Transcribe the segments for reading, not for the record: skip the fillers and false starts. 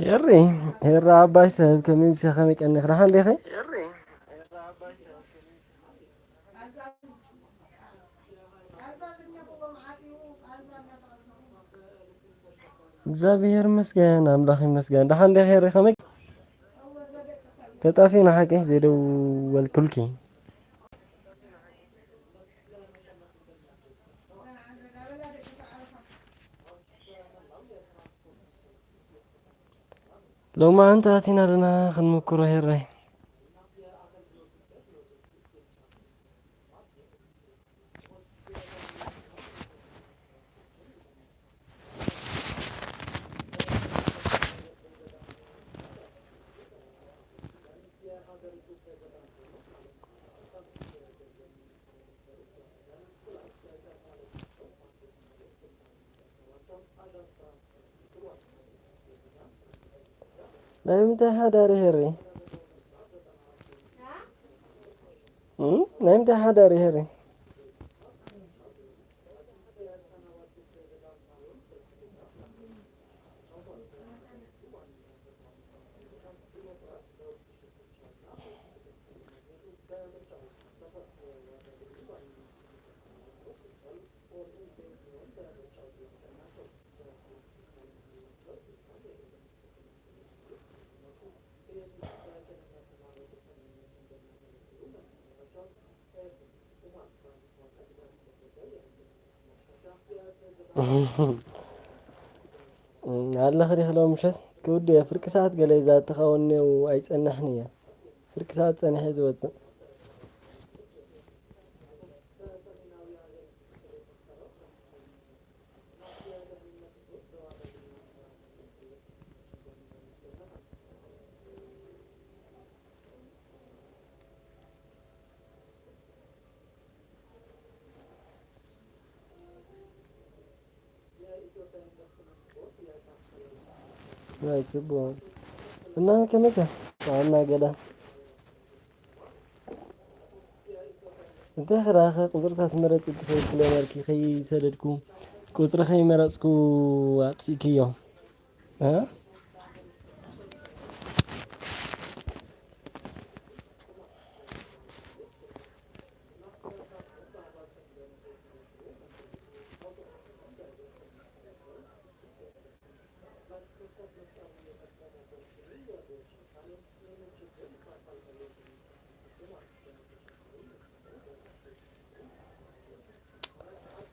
يري هر عباي سهب كميم سخمك أنك راح عندي خي زابير مسكين عم دخل مسكين راح عندي خير خمك تتعرفين حكي زيدو والكلكي لو ما أنت هاتينا لنا خل مكرو هيري لا يمتى حدا هيري لا يمتى حدا هيري على خري خلو مشت كودي فرق ساعات قال إذا تخوني وعيت أنحني فرق ساعات أنا حزوت لا تبغى إنها كمتة وعنا قدا انت آخر قدرتها تمرت تسوي كل ماركي خي سددكم قدرة خي مرسكو أطفيك يوم ها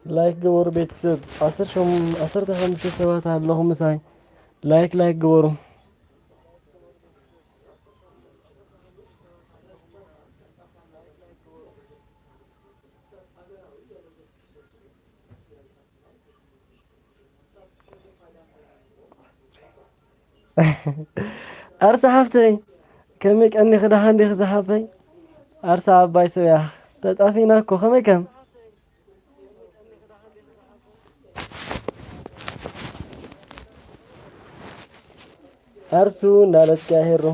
لايك جور بيتسب أصر شوم أصر تخم شو سوات اللهم مساي لايك جورم أرسى حفتي كمك أني خدا عندي خزحفي أرسى عباي سويا تتعفينا كو خمي كم أرسو نالت كاهرو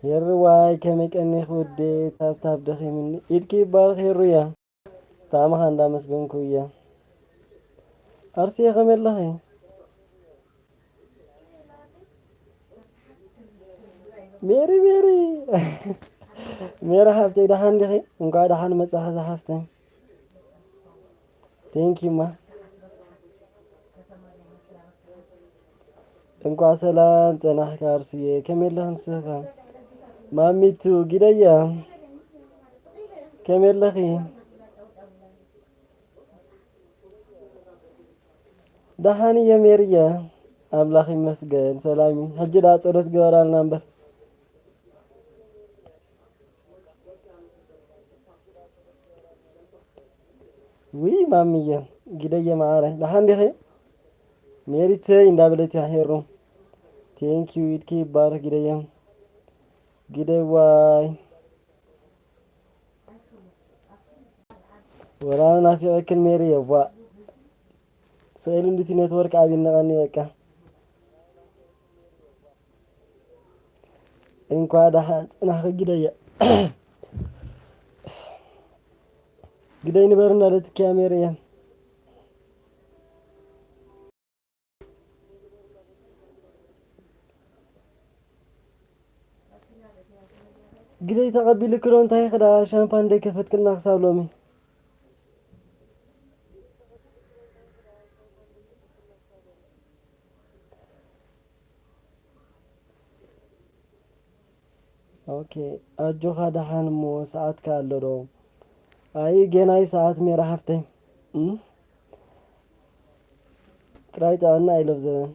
يرواي كمك أني خودي تاب دخي مني إلكي بالخير يا تام خاندا مسكن كويا أرسي خمي الله ميري ميرا حفتي دحان دخي ونقا دحان مصاحة حفتي ثانك يو ما እንኳ ሰላም ጸናህ ካርሱዬ ከመለህን ስኻ ማሚቱ ጊደያ ከመለኺ ደሃኒ የሜርያ አምላኽ ይመስገን ሰላም ሕጂ ዳ ጸሎት ገበራልና እምበር ውይ ማሚየ ጊደየ ማዓረ ደሃን ዲኺ ሜሪት እንዳብለት ያሄሩ ቴንክ ዩ ኢትኪ ባር ጊደየ ጊደዋይ ወራና ፊ እክል ሜሪ የዋ سائل اندتي نتورك عابين نغني بكا እንኳ ደሓ ጽናሕ ግደየ ግደይ ንበርና ለትኪያ ሜርየ ግደይ ተቐቢሉ ክሎ እንታይ ክዳ ሻምፓን ደይ ከፈትክልና ክሳብ ሎሚ ኦኬ ኣጆኻ ደሓን እሞ ሰዓትካ ኣሎ ዶ ኣይ ጌናይ ሰዓት ሜራ ሃፍተይ ጥራይ ጥዕና ኣይለብዘበን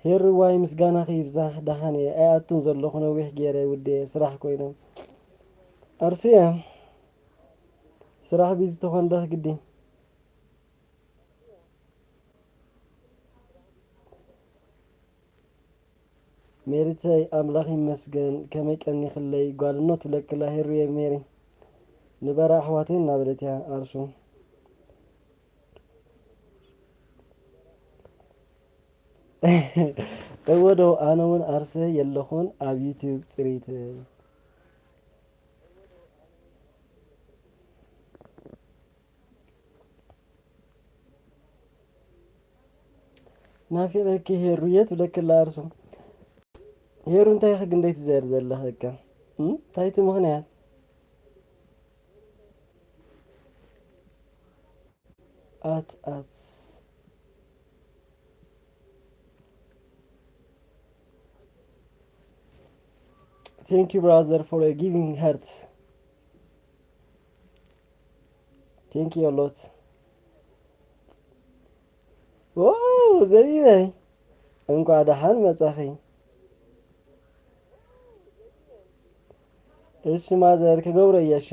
ሄርዋይ ምስጋና ኸይብዛሕ ደሓን እየ ኣይኣቱን ዘለኹ ነዊሕ ገይረ ውዴ ስራሕ ኮይኖም ኣርሱ እየ ስራሕ ቢዚ ተኾንደኽ ግዲ ሜሪተይ ኣምላኽ ይመስገን ከመይ ቀኒኽለይ ጓልኖ ትብለክላ ሄሩየ ሜሪ ንበራ ኣሕዋተይ እናበለት እያ ኣርሱ እወ ዶ ኣነ እውን ኣርሰ የለኹን ኣብ ዩቲዩብ ፅሪት ናፊቐኪ ሄሩየ ትብለክላ ኣርሱ ሄሩ እንታይ ክግንደይ ትዘር ዘለኸ እንታይ እቲ ምኽንያት ኣት thank you brother for your giving heart thank you a lot ዘቢበይ እንኳ ደሓን መጻኺ እሺ ማዘር ክገብሮ እየ እሺ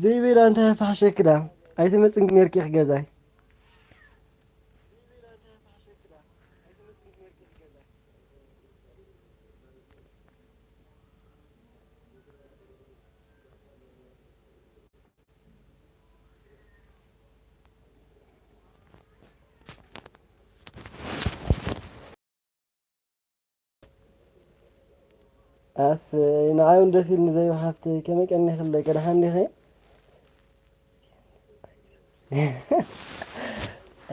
ዘይቤላ እንታይ ፋሕሸክዳ ኣይትመጽን ነርኪ ክገዛይ ኣስ ንዓዮም ደስ ኢልኒ ዘዩ ሓፍተይ ከመይ ቀኒኽለይ ከደሓን ዲኸ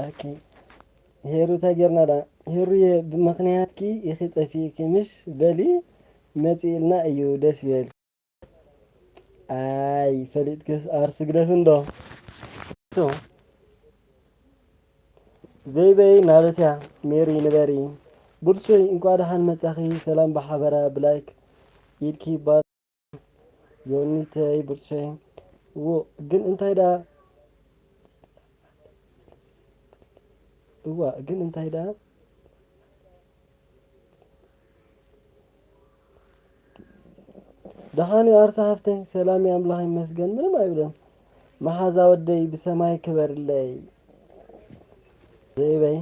ኦኬ ሄሩ እንታይ ጌርና ዳ ሄሩየ ብምኽንያትኪ ኢኺ ጠፊእኪ ምሽ በሊ መጺእልና እዩ ደስ ይበል ኣይ ፈሊጥክስ ኣርሱ ግደፍንዶ ዘይበይ ናለት እያ ሜሪ ንበሪ ቡርሶይ እንኳ ደሓን መጻኺ ሰላም ብሓበራ ብላይክ ኢልኪ ይባል ዮኒተይ ቡርሶይ ግን እንታይ ዳ ግን እንታይ ዳ ደሓን ኣርሳ ሃፍተይ ሰላም ኣምላኽ ይመስገን ምንም ኣይብለን መሓዛ ወደይ ብሰማይ ክበርለይ ዘይበይ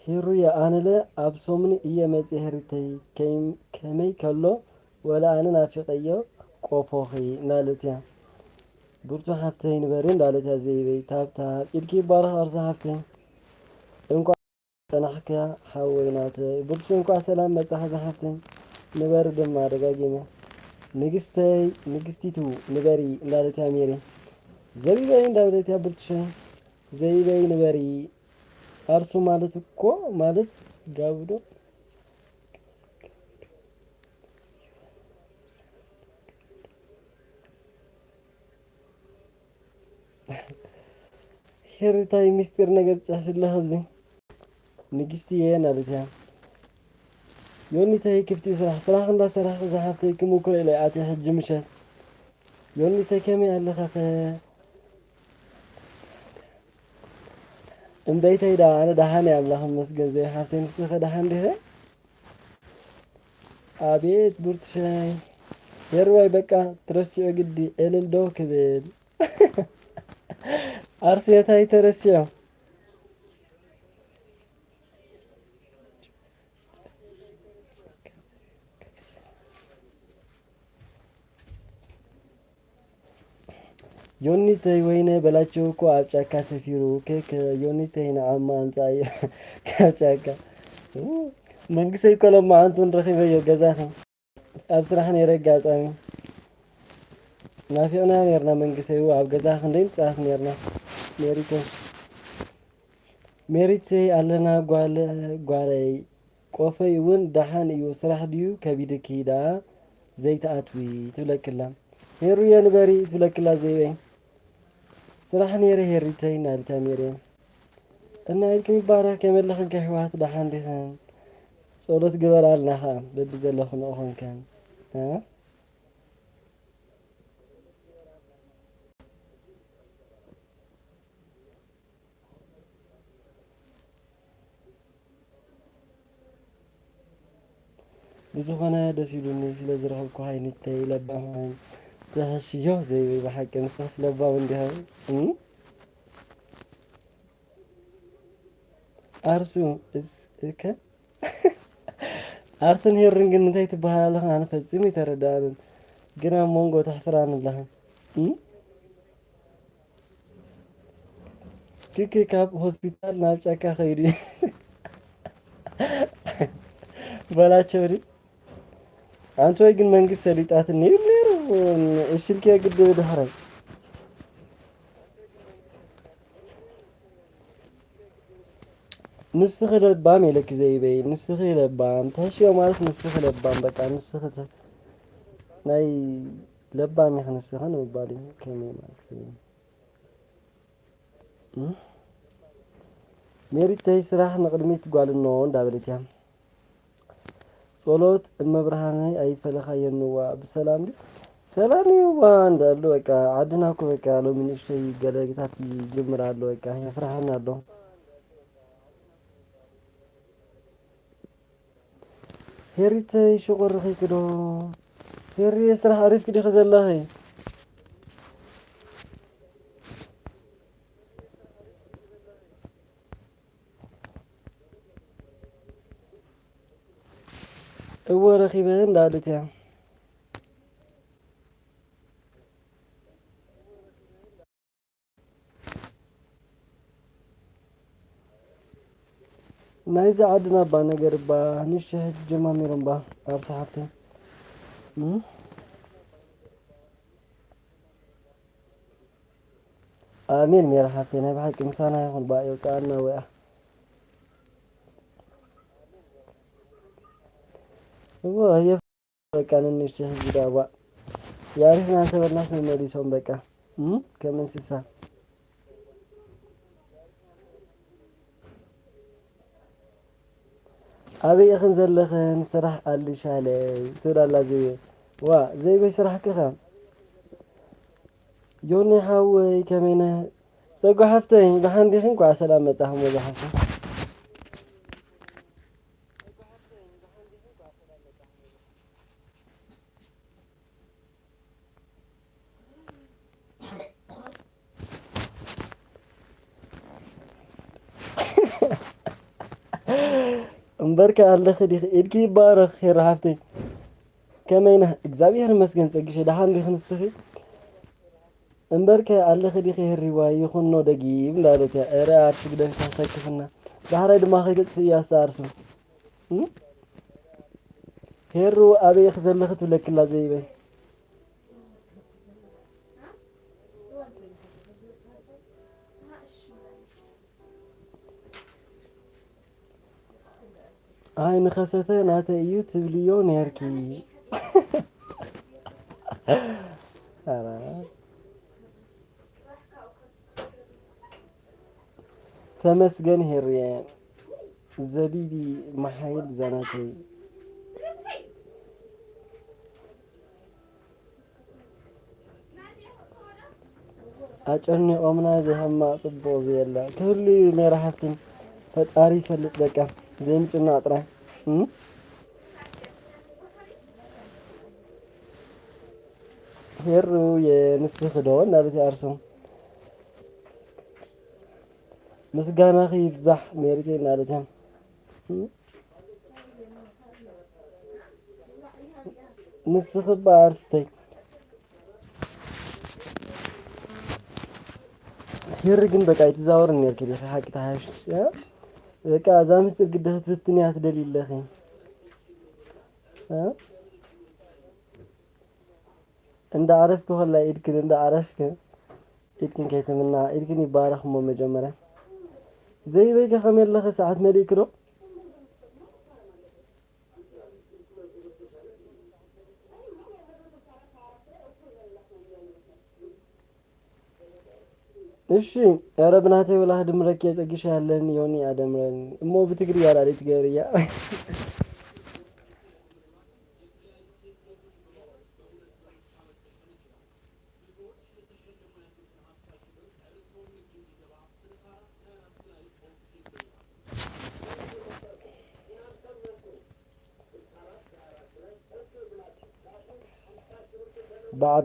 ሄሩየ ኣነለ ኣብ ሶሙን እየ መጺ ሄሪተይ ከመይ ከሎ ወላ ኣነ ናፊቐዮ ቆፎኺ ናለት እያ ብርቱ ሃፍተይ ንበሪ እንዳለት እያ ዘይበይ ታብታብ ኢልኪ ይባረኽ ኣርሳ ሃፍተይ እንኳ ጠናሕከ ሓወይናተይ ብርቱ እንኳ ሰላም መጻኸ ሃፍተይ ንበሪ ድማ ደጋጊመ ንግስቲቱ ንበሪ እንዳለት እያ ሜሪ ዘቢበይ እንዳለት እያ ብርቱሸይ ዘይበይ ንበሪ ኣርሱ ማለት እኮ ማለት ጋብዶ ሄርታይ ሚስጢር ነገር ጽሕፍለህ ኣብዚ ንግስቲ እየ ናለት እያ ዮኒተይ ክፍቲ ስራሕ እንዳሰራሕ ዝሓፍተይ ክምኩረ ኢለ ኣትየ ሕጂ ምሸት ዮኒተይ ከመይ ኣለኸ እምበይተይ ዳ ኣነ ደሓን እየ ኣምላኽ ይመስገን ዘይ ሓፍተይ ንስኸ ደሓን ዲኸ ኣቤት ቡርትሸይ ሄርዋይ በቃ ትረሲዑ ግዲ ዕልል ዶ ክብል ኣርስየታይ ተረሲዑ ዮኒተይ ወይነ በላቸው እኮ ኣብ ጫካ ሰፊሩ ዮኒተይ ንዓማ ኣምፃእየ ካብ ጫካ መንግሰይ እኮ ሎማዓንቱ ንረኺበዮ ገዛኸ ኣብ ስራሕ ነይረ ኣጋጣሚ ናፊቕና ነርና መንግሰይ ኣብ ገዛ ክንደይ ንፀዓት ነርና ሜሪተይ ኣለና ጓለይ ቆፈይ እውን ደሓን እዩ ስራሕ ድዩ ከቢድኪ ዳ ዘይተኣትዊ ትብለክላ ሄሩየ ንበሪ ትብለክላ ዘይበይ ስራሕ ነይረ ሄሪተይ ናልታ ሜርያ እና ኢልክም ይባረኽ ከመለኽን ከሕወሓት ደሓን ዲኸን ጸሎት ግበር ኣለና ኸ በቢ ዘለኹን ኾንከን ብዝኾነ ደስ ኢሉኒ ስለ ዝረኸብኩ ሃይኒተይ ለባማን ዘሕሽዮ ዘይበይ ብሓቂ ንስኻስ ለባም እንዲኸ ኣርሱ እከ ኣርሱን ሄሩን ግን እንታይ ትበሃል ኣለኻ ኣነ ፈፂሙ ይተረዳእንን ግን ኣብ መንጎ ተሕፍራን ኣለኻ ክክ ካብ ሆስፒታል ናብ ጫካ ኸይዱ በላቸው ዲ አንተ ወይ ግን መንግስት ሰሊጣት ነይሩ እሽልከ ግድ ድሕረይ ንስኽ ለባም የለክ ዘይበይ ንስኽ ለባም ተሽዮ ማለት ንስኽ ለባም በቃ ንስኽ ናይ ለባም ይኸ ንስኽ ነው ባሊ ከመይ ማለት ሜሪተይ ስራሕ ንቅድሚት ጓልኖ እንዳበለት እያ ጸሎት እመብርሃናይ አይፈለኻየንዋ በሰላም ሰላም ይዋ እንዳሉ በቃ አድናኩ በቃ ሎሚ ንሽተይ ገለግታት ይጀምራሉ በቃ ያፍራሃናሉ ሄሪተይ ሽቁር ኺክዶ ሄሪ ስራሕ አሪፍ ክዲ ኸዘላኸ እወ ረኺበህ እንዳለት እያ ናይዚ ዓድና ባ ነገር ባ ንሽሕ ጀማሚሮም ባ ኣብ ሰሓብተይ ኣሜን ሜራ ሓፍተይ ናይ ብሓቂ ምሳና ይኹን ባ የውፅአና ወያ እወ በቃ ንንሽሕ ጅዳባ ያሪፍና እንተበልናስ መመሊሶም በቃ ከም እንስሳ أبي أخن زلخن سرح اللي شالي تقول الله زي زي بي سرح كذا يوني حاوي كمينه سقو حفتين دحان ديخن كوا سلامة تاهم وزحفة مباركة الله خديخ إدكي بارخ خير حفتي كمينه إجزابي مسجن تجيش دحان ديخن السخي مباركة الله خديخ الرواية يخون نو دقيم لا رتا أرى أرسل قدر تسكفنا دحرة دماغي تتفيا استارسو هيرو أبي يخزر لخت لك الله زي بي هاي نخسته ناتا يوتيوب ليون يركي تمسجن هيريان زبيبي محايل زناتي أجرني أمنا زهم ما تبو زيلا كل ما راحتين فتاري فلت بكا زي مجنا أطرح هيرو ينسخ دون نبتي أرسم مسجانا خيف زح ميرتي نالتهم نسخ بارستي هير جن بقى يتزاور النير كده في حق تهاش بقى زامس القدة تفتني هتدلي الله ها عند عرفك ولا يمكن عند عرفك يمكن كيتمنى يمكن يبارك مو مجمرة زي بيك خمير لك ساعات ما يكرو እሺ ኧረ ብናቴ ወላሂ ድምረክ የጠግሻለን ዮኒ አደምረን እሞ ብትግሪ ያላለ ትገሪያ بعد